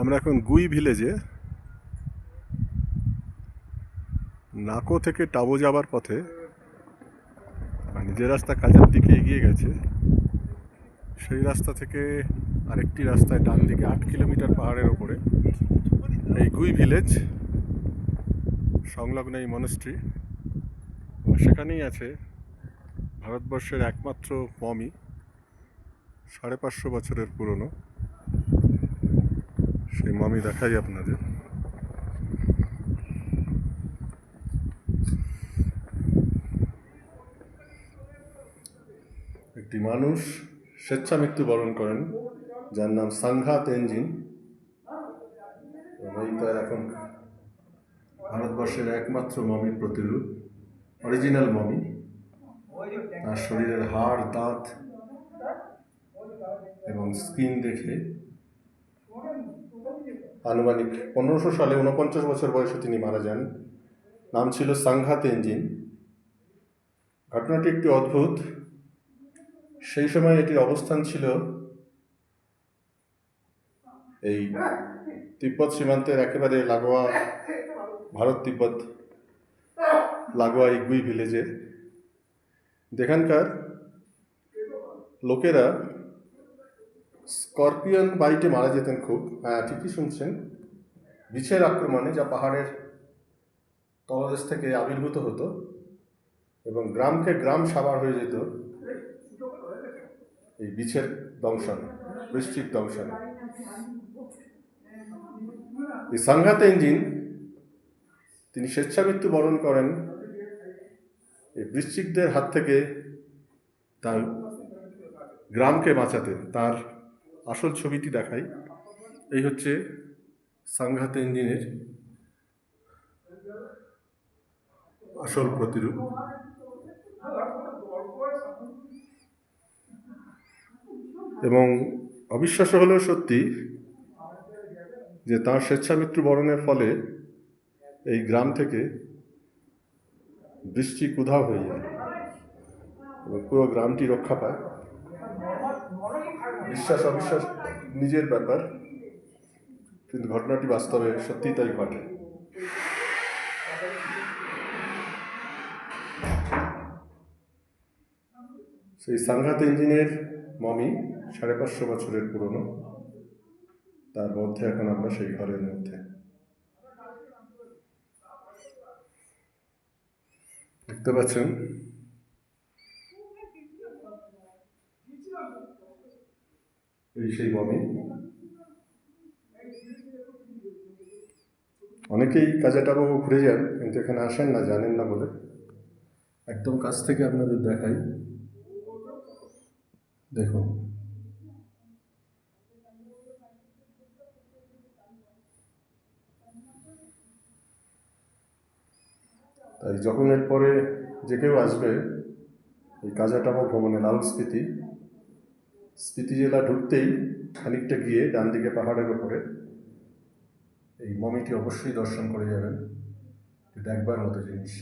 আমরা এখন গুই ভিলেজে নাকো থেকে টাবো যাবার পথে, মানে যে রাস্তা কাজের দিকে এগিয়ে গেছে সেই রাস্তা থেকে আরেকটি রাস্তায় ডান দিকে 8 কিলোমিটার পাহাড়ের ওপরে এই গুই ভিলেজ সংলগ্ন এই মনস্ট্রি। সেখানেই আছে ভারতবর্ষের একমাত্র মমি, 550 বছরের পুরনো। সেই মমি দেখাই আপনাদের। একটি মানুষ স্বেচ্ছা মৃত্যুবরণ করেন যার নাম সাংঘা তেনজিং। এই তার এখন ভারতবর্ষের একমাত্র মমির প্রতিরূপ, অরিজিনাল মমি। তার শরীরের হাড়, দাঁত এবং স্কিন দেখে আনুমানিক 1500 সালে 49 বছর বয়সে তিনি মারা যান। নাম ছিল সাংঘা তেনজিং। ঘটনাটি একটি অদ্ভুত। সেই সময় এটির অবস্থান ছিল এই তিব্বত সীমান্তের একেবারে লাগোয়া, ভারত তিব্বত লাগোয়া এই গুই ভিলেজে। যেখানকার লোকেরা স্করপিয়ন বাইটে মারা যেতেন খুব। হ্যাঁ, ঠিকই শুনছেন, বিছের আক্রমণে, যা পাহাড়ের তলদেশ থেকে আবির্ভূত হতো এবং গ্রামকে গ্রাম সাবার হয়ে যেত এই বিছের দংশনে, বৃশ্চিক দংশনে। এই সাংঘা তেনজিং তিনি স্বেচ্ছা মৃত্যু বরণ করেন এই বৃশ্চিকদের হাত থেকে তার গ্রামকে বাঁচাতে। তার আসল ছবিটি দেখাই। এই হচ্ছে সাংঘা তেনজিংয়ের আসল প্রতিরূপ। এবং অবিশ্বাস্য হলেও সত্যি যে তার স্বেচ্ছা মৃত্যু বরণের ফলে এই গ্রাম থেকে বৃশ্চিক উধাও হয়ে যায় এবং পুরো গ্রামটি রক্ষা পায়। বিশ্বাস অবিশ্বাস নিজের ব্যাপার, কিন্তু ঘটনাটি বাস্তবে সত্যিই তাই ঘটে। সেই সাংঘা তেনজিংয়ের মমি 550 বছরের পুরনো। তার মধ্যে এখন আমরা সেই ঘরের মধ্যে দেখতে পাচ্ছেন এই সেই মমি। অনেকেই কাজাটাবো ঘুরে যান, কিন্তু এখানে আসেন না, জানেন না বলে। একদম কাছ থেকে আপনাদের দেখাই, দেখুন। তাই যখন এরপরে যে কেউ আসবে এই কাজাটাবো ভ্রমণে, লাল স্পিতি জেলা ঢুকতেই খানিকটা গিয়ে ডান দিকে পাহাড়ের ওপরে এই মমিটি অবশ্যই দর্শন করে যাবেন। এটা একবার মতো জিনিস।